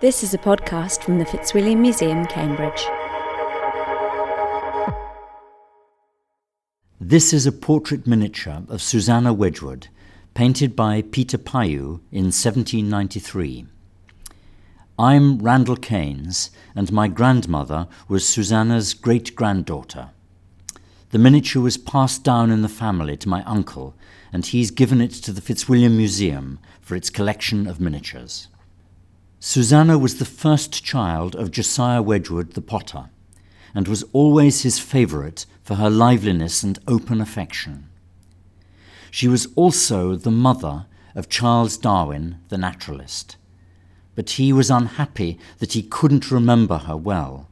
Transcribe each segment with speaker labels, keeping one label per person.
Speaker 1: This is a podcast from the Fitzwilliam Museum, Cambridge.
Speaker 2: This is a portrait miniature of Susanna Wedgwood, painted by Peter Payou in 1793. I'm Randall Keynes, and my grandmother was Susanna's great-granddaughter. The miniature was passed down in the family to my uncle, and he's given it to the Fitzwilliam Museum for its collection of miniatures. Susanna was the first child of Josiah Wedgwood the potter, and was always his favourite for her liveliness and open affection. She was also the mother of Charles Darwin, the naturalist, but he was unhappy that he couldn't remember her well.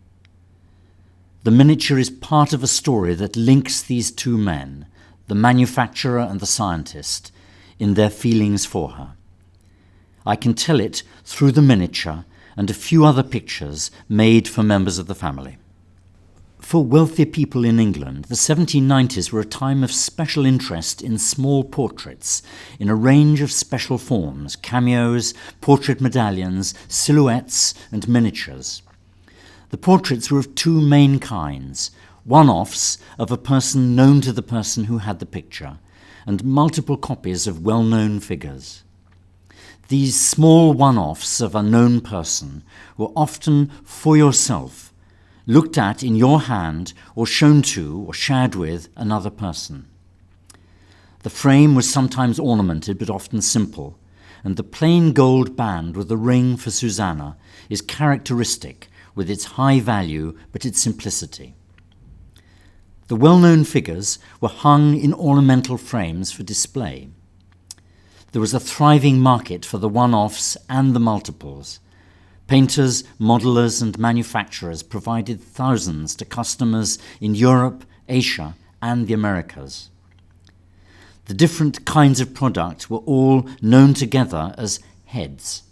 Speaker 2: The miniature is part of a story that links these two men, the manufacturer and the scientist, in their feelings for her. I can tell it through the miniature and a few other pictures made for members of the family. For wealthy people in England, the 1790s were a time of special interest in small portraits in a range of special forms: cameos, portrait medallions, silhouettes, and miniatures. The portraits were of two main kinds: one-offs of a person known to the person who had the picture, and multiple copies of well-known figures. These small one-offs of a known person were often for yourself, looked at in your hand or shown to or shared with another person. The frame was sometimes ornamented but often simple, and the plain gold band with the ring for Susanna is characteristic with its high value but its simplicity. The well-known figures were hung in ornamental frames for display. There was a thriving market for the one-offs and the multiples. Painters, modellers and manufacturers provided thousands to customers in Europe, Asia and the Americas. The different kinds of product were all known together as heads,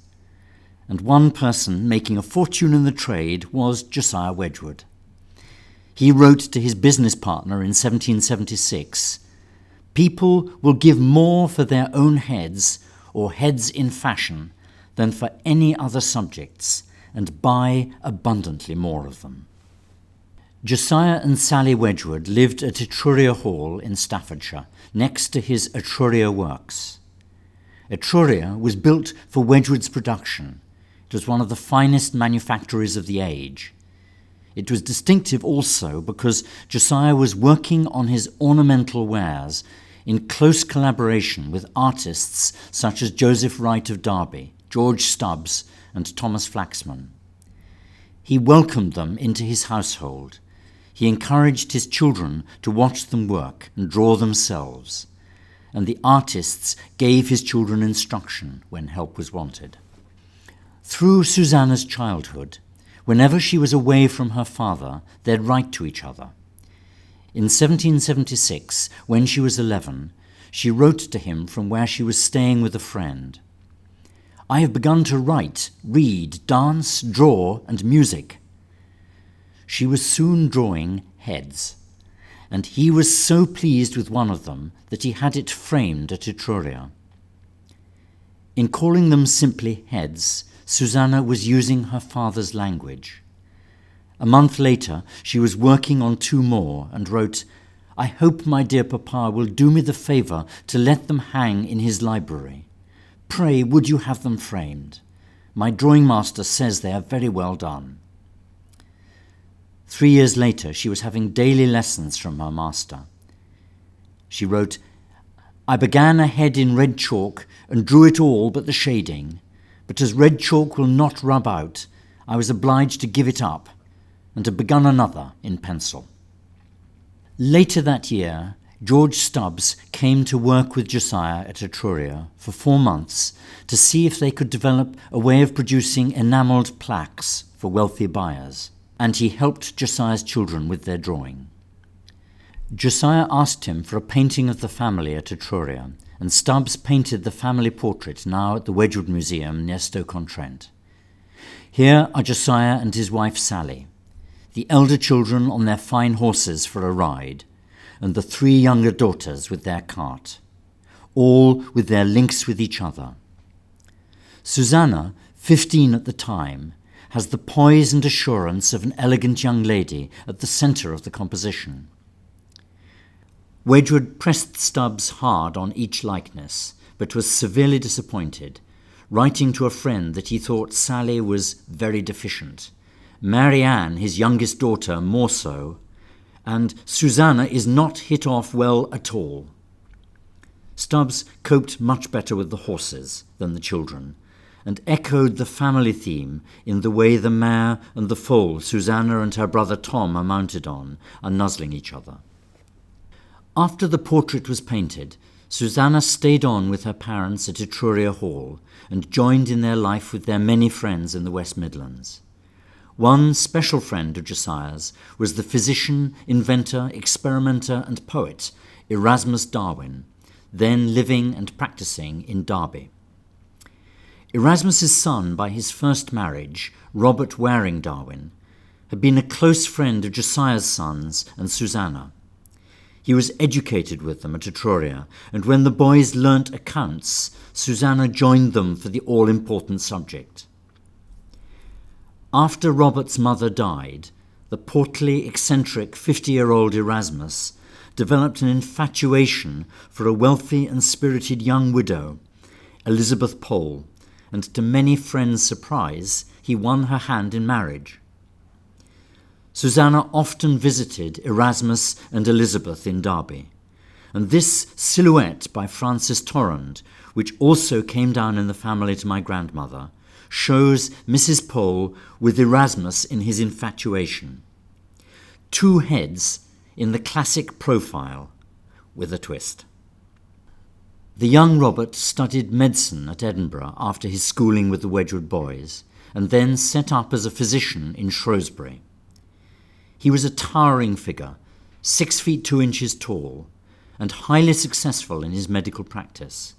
Speaker 2: and one person making a fortune in the trade was Josiah Wedgwood. He wrote to his business partner in 1776, "People will give more for their own heads, or heads in fashion, than for any other subjects, and buy abundantly more of them." Josiah and Sally Wedgwood lived at Etruria Hall in Staffordshire, next to his Etruria Works. Etruria was built for Wedgwood's production. It was one of the finest manufactories of the age. It was distinctive also because Josiah was working on his ornamental wares in close collaboration with artists such as Joseph Wright of Derby, George Stubbs, and Thomas Flaxman. He welcomed them into his household. He encouraged his children to watch them work and draw themselves, and the artists gave his children instruction when help was wanted. Through Susanna's childhood, whenever she was away from her father, they'd write to each other. In 1776, when she was 11, she wrote to him from where she was staying with a friend. "I have begun to write, read, dance, draw, and music." She was soon drawing heads, and he was so pleased with one of them that he had it framed at Etruria. In calling them simply heads, Susanna was using her father's language. A month later, she was working on two more and wrote, "I hope my dear papa will do me the favour to let them hang in his library. Pray, would you have them framed? My drawing master says they are very well done." 3 years later, she was having daily lessons from her master. She wrote, "I began a head in red chalk and drew it all but the shading, but as red chalk will not rub out, I was obliged to give it up, and have begun another in pencil." Later that year, George Stubbs came to work with Josiah at Etruria for 4 months to see if they could develop a way of producing enamelled plaques for wealthy buyers, and he helped Josiah's children with their drawing. Josiah asked him for a painting of the family at Etruria, and Stubbs painted the family portrait now at the Wedgwood Museum near Stoke-on-Trent. Here are Josiah and his wife Sally, the elder children on their fine horses for a ride, and the 3 younger daughters with their cart, all with their links with each other. Susanna 15 at the time, has the poise and assurance of an elegant young lady at the centre of the composition. Wedgwood pressed Stubbs hard on each likeness, but was severely disappointed, writing to a friend that he thought Sally was very deficient, Mary Ann, his youngest daughter, more so, and Susanna is not hit off well at all. Stubbs coped much better with the horses than the children, and echoed the family theme in the way the mare and the foal Susanna and her brother Tom are mounted on are nuzzling each other. After the portrait was painted, Susanna stayed on with her parents at Etruria Hall and joined in their life with their many friends in the West Midlands. One special friend of Josiah's was the physician, inventor, experimenter and poet Erasmus Darwin, then living and practising in Derby. Erasmus's son by his first marriage, Robert Waring Darwin, had been a close friend of Josiah's sons and Susanna. He was educated with them at Etruria, and when the boys learnt accounts, Susanna joined them for the all-important subject. After Robert's mother died, the portly, eccentric 50-year-old Erasmus developed an infatuation for a wealthy and spirited young widow, Elizabeth Pole, and to many friends' surprise, he won her hand in marriage. Susanna often visited Erasmus and Elizabeth in Derby, and this silhouette by Francis Torrand, which also came down in the family to my grandmother, shows Mrs. Pole with Erasmus in his infatuation. Two heads in the classic profile, with a twist. The young Robert studied medicine at Edinburgh after his schooling with the Wedgwood boys, and then set up as a physician in Shrewsbury. He was a towering figure, 6 feet 2 inches tall, and highly successful in his medical practice.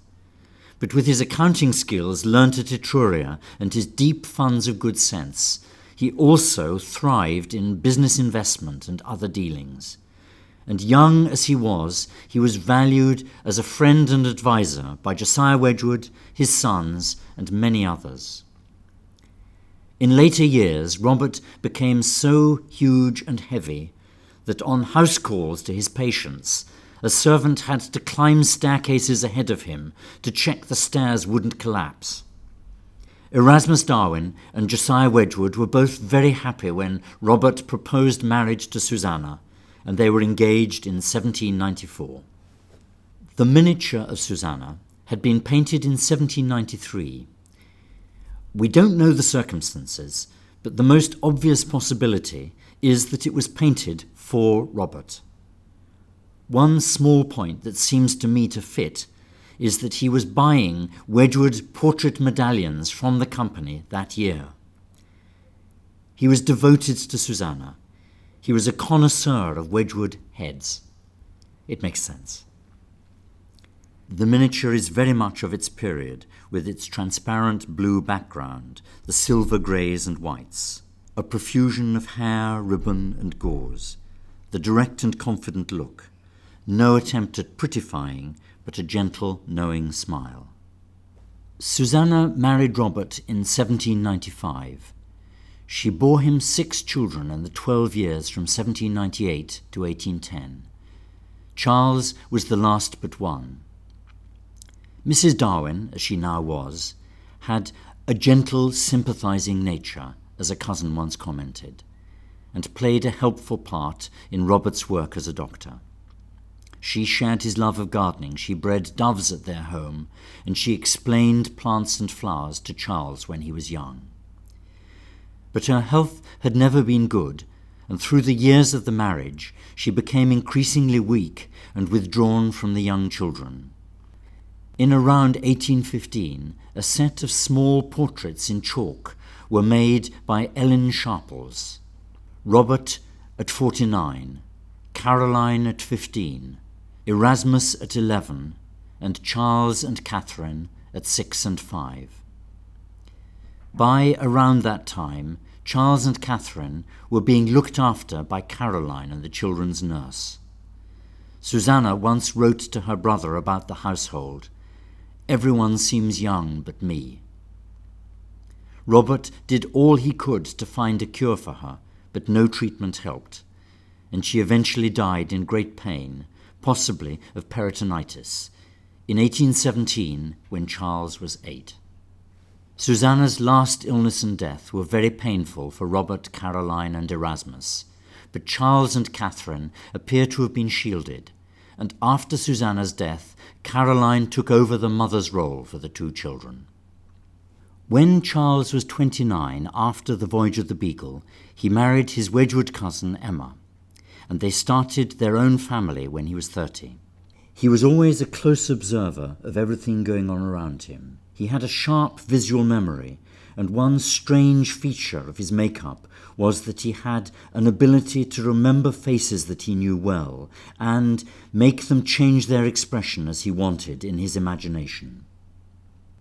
Speaker 2: But with his accounting skills learnt at Etruria and his deep funds of good sense, he also thrived in business investment and other dealings. And young as he was valued as a friend and adviser by Josiah Wedgwood, his sons, and many others. In later years, Robert became so huge and heavy that on house calls to his patients, a servant had to climb staircases ahead of him to check the stairs wouldn't collapse. Erasmus Darwin and Josiah Wedgwood were both very happy when Robert proposed marriage to Susanna, and they were engaged in 1794. The miniature of Susanna had been painted in 1793. We don't know the circumstances, but the most obvious possibility is that it was painted for Robert. One small point that seems to me to fit is that he was buying Wedgwood portrait medallions from the company that year. He was devoted to Susanna. He was a connoisseur of Wedgwood heads. It makes sense. The miniature is very much of its period, with its transparent blue background, the silver greys and whites, a profusion of hair, ribbon and gauze, the direct and confident look, no attempt at prettifying, but a gentle, knowing smile. Susanna married Robert in 1795. She bore him 6 children in the 12 years from 1798 to 1810. Charles was the last but one. Mrs. Darwin, as she now was, had a gentle, sympathizing nature, as a cousin once commented, and played a helpful part in Robert's work as a doctor. She shared his love of gardening, she bred doves at their home, and she explained plants and flowers to Charles when he was young. But her health had never been good, and through the years of the marriage she became increasingly weak and withdrawn from the young children. In around 1815, a set of small portraits in chalk were made by Ellen Sharples. Robert at 49, Caroline at 15, Erasmus at 11, and Charles and Catherine at 6 and 5. By around that time, Charles and Catherine were being looked after by Caroline and the children's nurse. Susanna once wrote to her brother about the household, "Everyone seems young but me." Robert did all he could to find a cure for her, but no treatment helped, and she eventually died in great pain, possibly of peritonitis, in 1817 when Charles was 8. Susanna's last illness and death were very painful for Robert, Caroline and Erasmus, but Charles and Catherine appear to have been shielded, and after Susanna's death, Caroline took over the mother's role for the two children. When Charles was 29, after the voyage of the Beagle, he married his Wedgwood cousin Emma, and they started their own family when he was 30. He was always a close observer of everything going on around him. He had a sharp visual memory, and one strange feature of his makeup was that he had an ability to remember faces that he knew well and make them change their expression as he wanted in his imagination.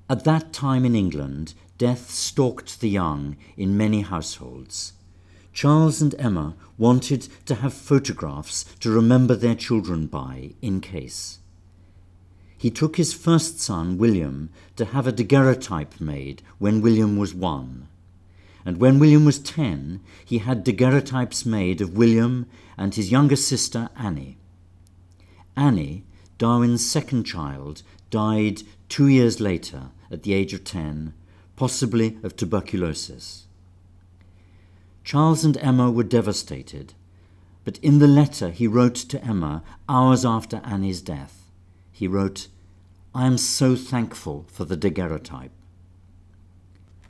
Speaker 2: At that time in England, death stalked the young in many households. Charles and Emma wanted to have photographs to remember their children by, in case. He took his first son, William, to have a daguerreotype made when William was 1. And when William was 10, he had daguerreotypes made of William and his younger sister, Annie. Annie, Darwin's second child, died 2 years later at the age of 10, possibly of tuberculosis. Charles and Emma were devastated, but in the letter he wrote to Emma hours after Annie's death, he wrote, "I am so thankful for the daguerreotype."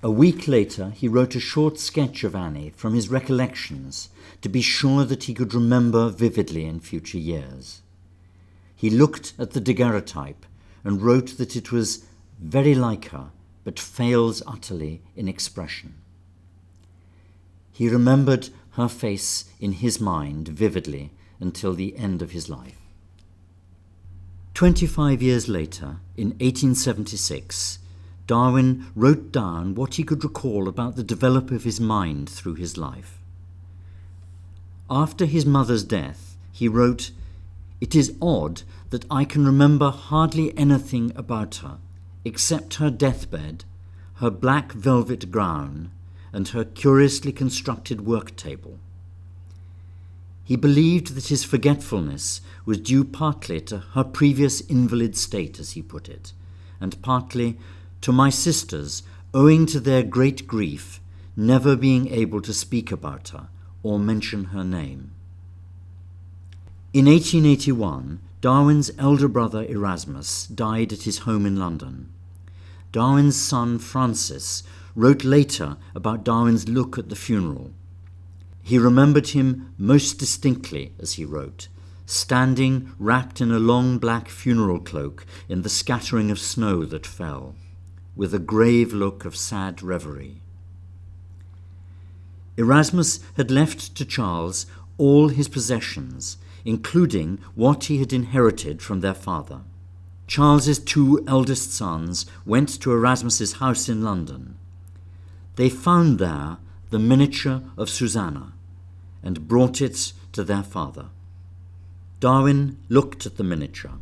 Speaker 2: A week later, he wrote a short sketch of Annie from his recollections to be sure that he could remember vividly in future years. He looked at the daguerreotype and wrote that it was very like her, but fails utterly in expression. He remembered her face in his mind vividly until the end of his life. 25 years later, in 1876, Darwin wrote down what he could recall about the development of his mind through his life. After his mother's death, he wrote, "It is odd that I can remember hardly anything about her, except her deathbed, her black velvet gown, and her curiously constructed work table." He believed that his forgetfulness was due partly to her previous invalid state, as he put it, and partly to my sisters, owing to their great grief, never being able to speak about her or mention her name. In 1881, Darwin's elder brother Erasmus died at his home in London. Darwin's son Francis wrote later about Darwin's look at the funeral. He remembered him most distinctly, as he wrote, standing wrapped in a long black funeral cloak in the scattering of snow that fell, with a grave look of sad reverie. Erasmus had left to Charles all his possessions, including what he had inherited from their father. Charles's 2 eldest sons went to Erasmus's house in London. They found there the miniature of Susanna and brought it to their father. Darwin looked at the miniature.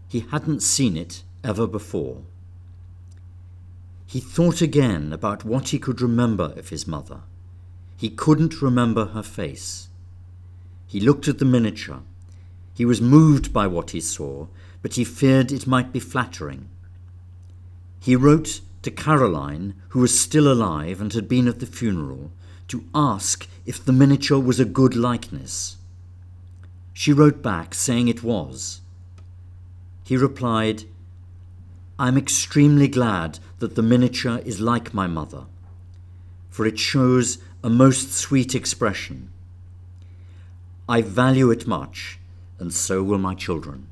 Speaker 2: He hadn't seen it ever before. He thought again about what he could remember of his mother. He couldn't remember her face. He looked at the miniature. He was moved by what he saw, but he feared it might be flattering. He wrote to Caroline, who was still alive and had been at the funeral, to ask if the miniature was a good likeness. She wrote back saying it was. He replied, "I'm extremely glad that the miniature is like my mother, for it shows a most sweet expression. I value it much, and so will my children."